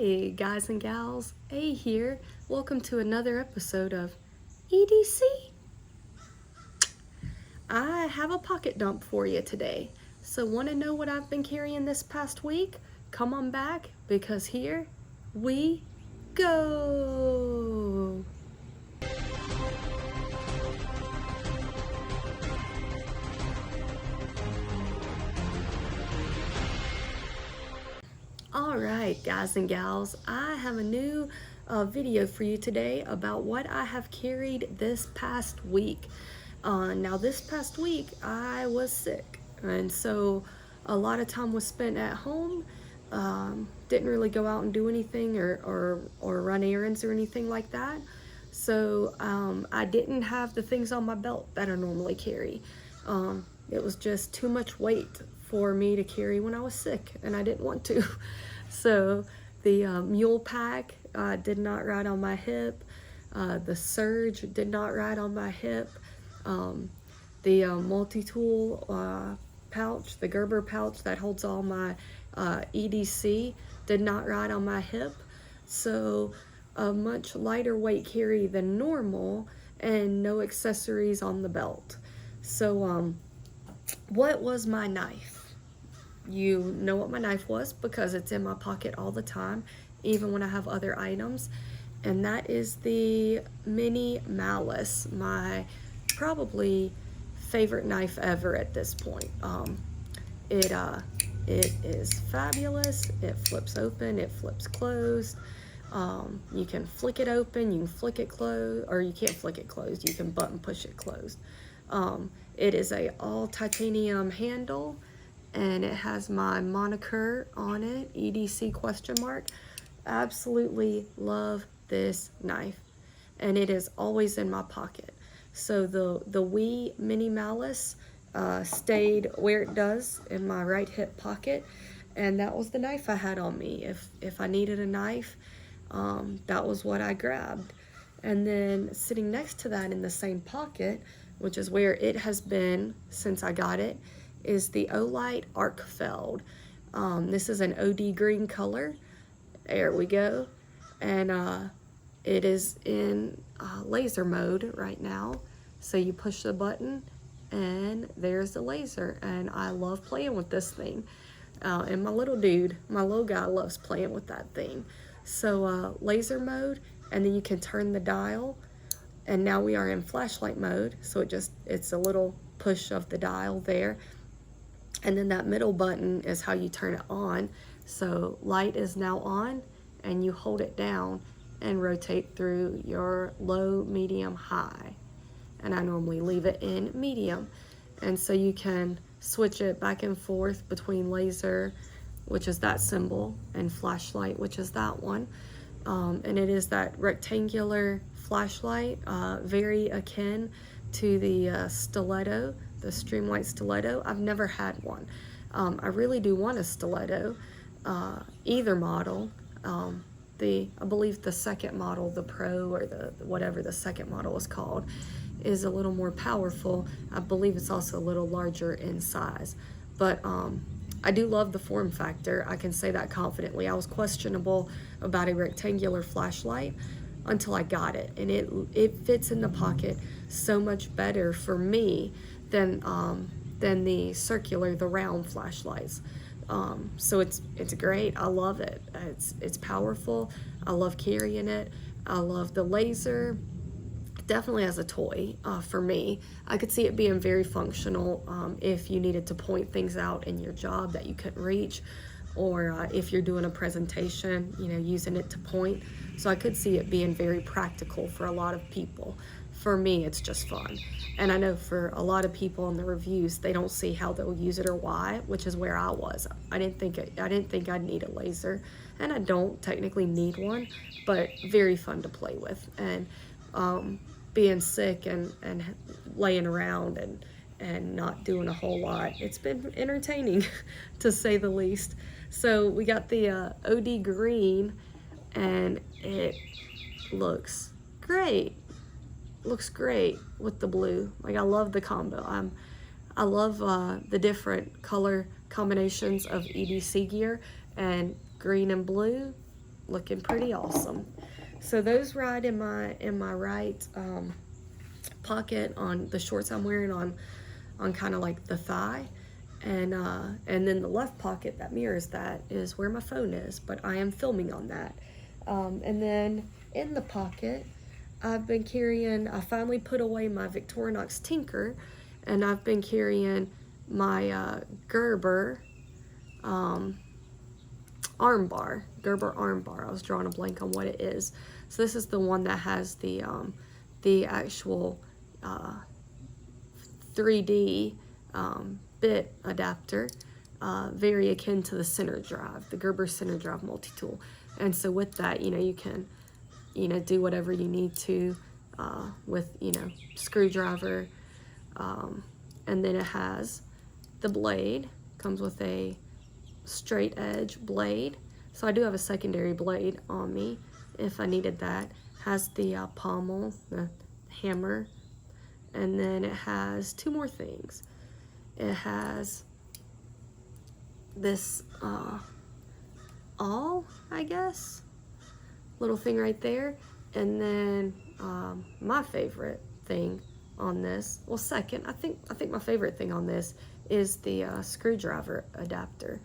Hey guys and gals, A here. Welcome to another episode of EDC. I have a pocket dump for you today. So want to know what I've been carrying this past week? Come on back because here we go. Alright guys and gals, I have a new video for you today about what I have carried this past week. Now this past week I was sick, and so a lot of time was spent at home. Didn't really go out and do anything or run errands or anything like that. So I didn't have the things on my belt that I normally carry. It was just too much weight for me to carry when I was sick, and I didn't want to. So the mule pack did not ride on my hip. The surge did not ride on my hip. The multi-tool pouch, the Gerber pouch that holds all my EDC, did not ride on my hip. So a much lighter weight carry than normal, and no accessories on the belt. So what was my knife? You know what my knife was because it's in my pocket all the time, even when I have other items. And that is the Mini Malice, my probably favorite knife ever at this point. It is fabulous. It flips open, it flips closed. You can flick it open, you can flick it closed, or you can't flick it closed, you can button push it closed. It is a all titanium handle, and it has my moniker on it, EDC question mark. Absolutely love this knife, and it is always in my pocket. So the wee Mini Malice stayed where it does, in my right hip pocket, and that was the knife I had on me. If I needed a knife, that was what I grabbed. And then sitting next to that in the same pocket, which is where it has been since I got it, is the Olight Arcfeld. This is an OD green color. There we go. And it is in laser mode right now. So you push the button and there's the laser. And I love playing with this thing. And my little guy loves playing with that thing. So laser mode, and then you can turn the dial. And now we are in flashlight mode. So it's a little push of the dial there. And then that middle button is how you turn it on. So light is now on, and you hold it down and rotate through your low, medium, high. And I normally leave it in medium. And so you can switch it back and forth between laser, which is that symbol, and flashlight, which is that one. And it is that rectangular flashlight, very akin to the stiletto, the Streamlight Stiletto. I've never had one. I really do want a stiletto, either model. I believe the second model, the Pro, or the whatever the second model is called, is a little more powerful. I believe it's also a little larger in size. But I do love the form factor. I can say that confidently. I was questionable about a rectangular flashlight until I got it, and it fits in the pocket so much better for me than the circular, the round flashlights. So it's great. I love it. It's powerful. I love carrying it. I love the laser. Definitely as a toy for me. I could see it being very functional if you needed to point things out in your job that you couldn't reach, or if you're doing a presentation, using it to point. So I could see it being very practical for a lot of people. For me, it's just fun. And I know for a lot of people in the reviews, they don't see how they'll use it or why, which is where I was. I didn't think I'd need a laser, and I don't technically need one, but very fun to play with. And being sick and laying around and not doing a whole lot, it's been entertaining to say the least. So we got the OD green, and it looks great. Looks great with the blue. Like, I love the combo. I love the different color combinations of EDC gear, and green and blue looking pretty awesome. So those ride in my right pocket on the shorts I'm wearing on kind of like the thigh, and then the left pocket that mirrors that is where my phone is, but I am filming on that. And then in the pocket, I finally put away my Victorinox Tinker, and I've been carrying my Gerber Gerber arm bar. I was drawing a blank on what it is. So this is the one that has the actual 3D bit adapter, very akin to the center drive, the Gerber center drive multi-tool. And so with that, you can, do whatever you need to with, screwdriver. And then it has the blade, comes with a straight edge blade. So I do have a secondary blade on me if I needed that. Has the pommel, the hammer, and then it has two more things. It has this awl, I guess, little thing right there, and then my favorite thing on this, well, second, I think my favorite thing on this is the screwdriver adapter,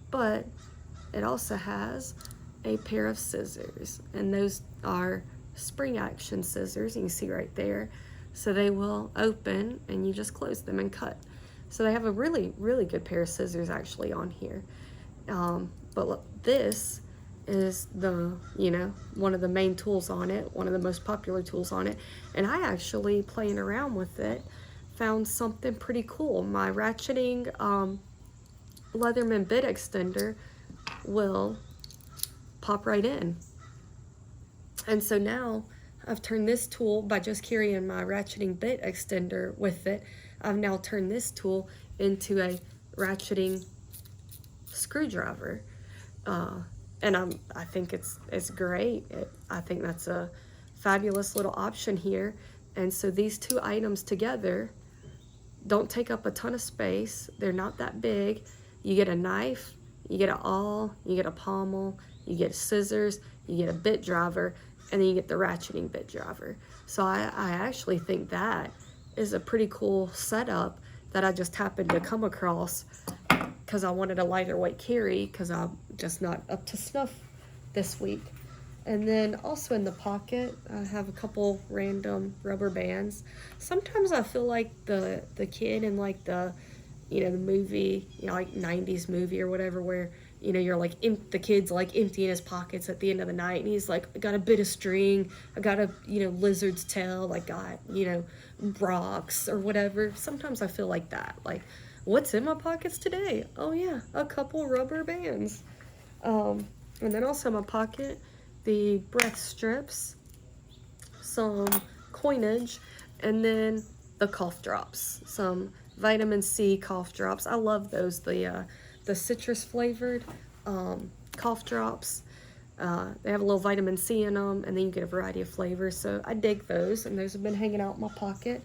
but it also has a pair of scissors, and those are spring action scissors. You can see right there. So they will open and you just close them and cut. So they have a really, really good pair of scissors actually on here. But look, this is the, one of the main tools on it, one of the most popular tools on it. And I actually, playing around with it, found something pretty cool. My ratcheting Leatherman bit extender will pop right in. And so now I've turned this tool, by just carrying my ratcheting bit extender with it, I've now turned this tool into a ratcheting screwdriver. And I think it's great. I think that's a fabulous little option here. And so these two items together don't take up a ton of space. They're not that big. You get a knife, you get an awl, you get a pommel, you get scissors, you get a bit driver, and then you get the ratcheting bit driver. So I actually think that is a pretty cool setup that I just happened to come across because I wanted a lighter weight carry because I'm just not up to snuff this week. And then also in the pocket, I have a couple random rubber bands. Sometimes I feel like the kid in like the movie, like 90s movie or whatever, where you're like, the kid's like emptying his pockets at the end of the night, and he's like, I got a bit of string, I got a, lizard's tail, I got, rocks or whatever. Sometimes I feel like that. Like, what's in my pockets today? Oh yeah, a couple rubber bands. And then also in my pocket, the breath strips, some coinage, and then the cough drops, some vitamin C cough drops. I love those, the citrus flavored cough drops. They have a little vitamin C in them, and then you get a variety of flavors. So I dig those, and those have been hanging out in my pocket.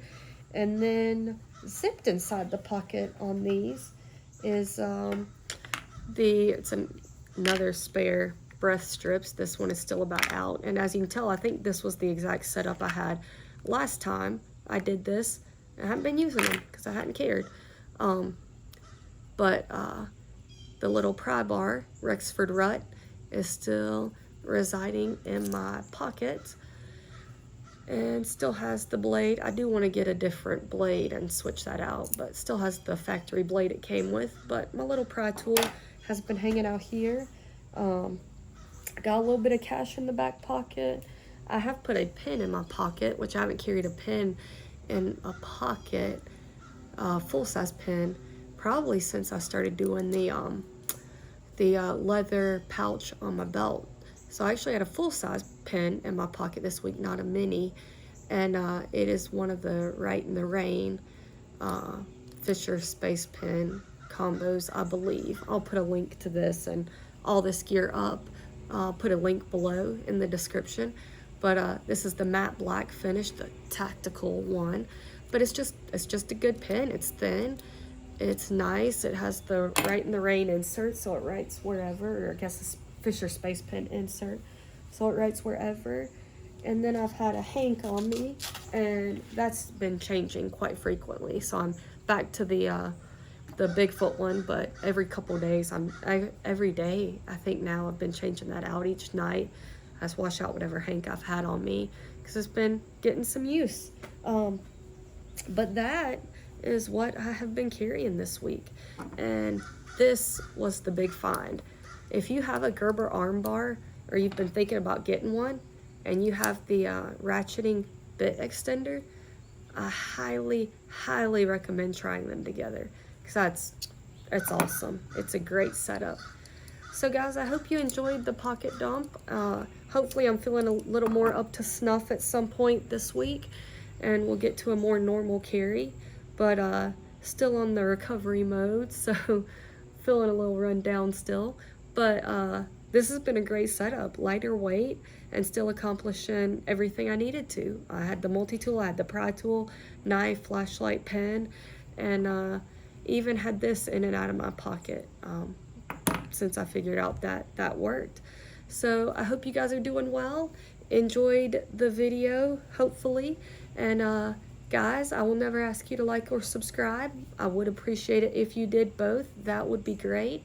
And then zipped inside the pocket on these is another spare breath strips. This one is still about out, and as you can tell, I think this was the exact setup I had last time I did this. I haven't been using them because I hadn't cared. But the little pry bar Rexford Rut is still residing in my pocket and still has the blade. I do want to get a different blade and switch that out, but still has the factory blade it came with. But my little pry tool has been hanging out here. Got a little bit of cash in the back pocket. I have put a pen in my pocket, which I haven't carried a pen in a pocket, full-size pen, probably since I started doing the leather pouch on my belt. So I actually had a full-size pen in my pocket this week, not a mini, and it is one of the Right in the Rain Fisher Space Pen combos, I believe. I'll put a link to this and all this gear up. I'll put a link below in the description. But this is the matte black finish, the tactical one. But it's just a good pen. It's thin, it's nice. It has the Right in the Rain insert, so it writes wherever, or I guess it's Fisher Space Pen insert. So it writes wherever. And then I've had a Hank on me, and that's been changing quite frequently. So I'm back to the Bigfoot one, but every couple days, every day, I think now I've been changing that out each night. I just wash out whatever Hank I've had on me, because it's been getting some use. But that is what I have been carrying this week. And this was the big find. If you have a Gerber arm bar, or you've been thinking about getting one, and you have the ratcheting bit extender, I highly, highly recommend trying them together, because it's awesome. It's a great setup. So guys, I hope you enjoyed the pocket dump. Hopefully I'm feeling a little more up to snuff at some point this week, and we'll get to a more normal carry, but still on the recovery mode, so feeling a little run down still. But this has been a great setup, lighter weight, and still accomplishing everything I needed to. I had the multi-tool, I had the pry tool, knife, flashlight, pen, and even had this in and out of my pocket since I figured out that that worked. So I hope you guys are doing well, enjoyed the video, hopefully, and guys, I will never ask you to like or subscribe. I would appreciate it if you did both. That would be great.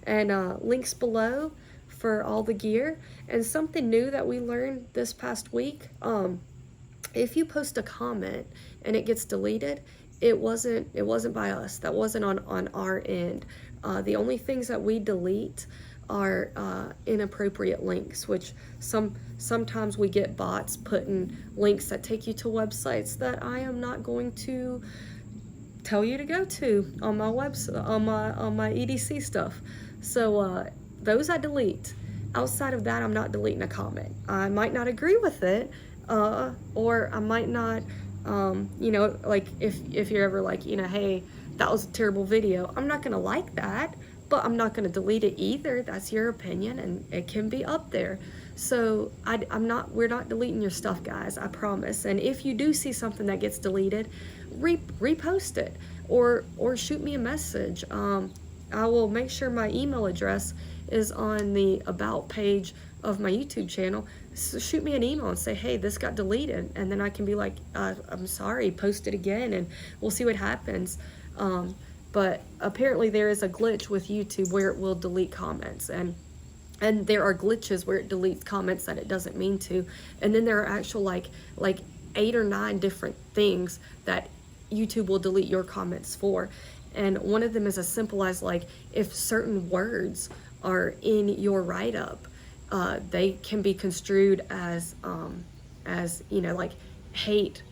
And links below for all the gear. And something new that we learned this past week, if you post a comment and it gets deleted, it wasn't by us. That wasn't on our end. The only things that we delete are inappropriate links, which sometimes we get bots putting links that take you to websites that I am not going to tell you to go to on my website, on my EDC stuff. So those I delete. Outside of that, I'm not deleting a comment. I might not agree with it, or I might not, you know, like if you're ever like, you know, hey, that was a terrible video, I'm not gonna like that, but I'm not gonna delete it either. That's your opinion, and it can be up there. So we're not deleting your stuff, guys, I promise. And if you do see something that gets deleted, repost it, or shoot me a message. I will make sure my email address is on the about page of my YouTube channel. So shoot me an email and say, hey, this got deleted, and then I can be like, I'm sorry, post it again, and we'll see what happens. But apparently there is a glitch with YouTube where it will delete comments, and there are glitches where it deletes comments that it doesn't mean to, and then there are actual like 8 or 9 different things that YouTube will delete your comments for. And one of them is as simple as, like, if certain words are in your write-up, they can be construed as you know, like hate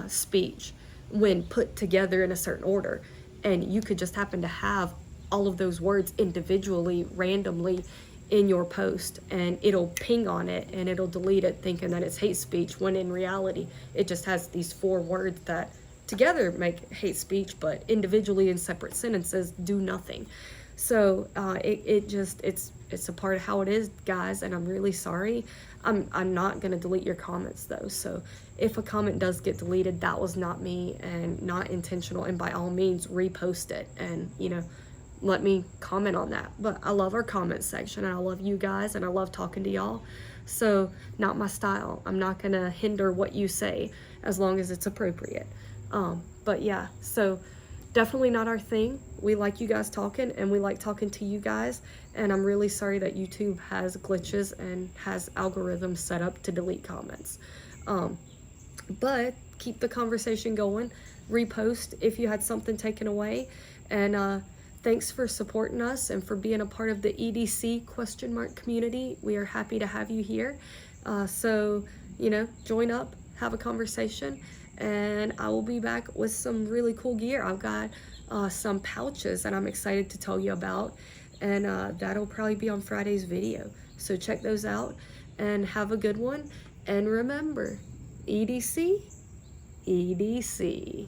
speech when put together in a certain order. And you could just happen to have all of those words individually, randomly in your post, and it'll ping on it and it'll delete it thinking that it's hate speech, when in reality it just has these 4 words that together make hate speech, but individually in separate sentences do nothing. So it's a part of how it is, guys, and I'm really sorry. I'm not gonna delete your comments though. So if a comment does get deleted, that was not me and not intentional, and by all means repost it and, you know, let me comment on that. But I love our comment section, and I love you guys, and I love talking to y'all. So not my style. I'm not gonna hinder what you say as long as it's appropriate. But yeah, so definitely not our thing. We like you guys talking, and we like talking to you guys, and I'm really sorry that YouTube has glitches and has algorithms set up to delete comments. But keep the conversation going. Repost if you had something taken away, and thanks for supporting us and for being a part of the EDC ? Community. We are happy to have you here. So, you know, join up, have a conversation, and I will be back with some really cool gear. I've got some pouches that I'm excited to tell you about, and that'll probably be on Friday's video. So check those out and have a good one. And remember, EDC, EDC.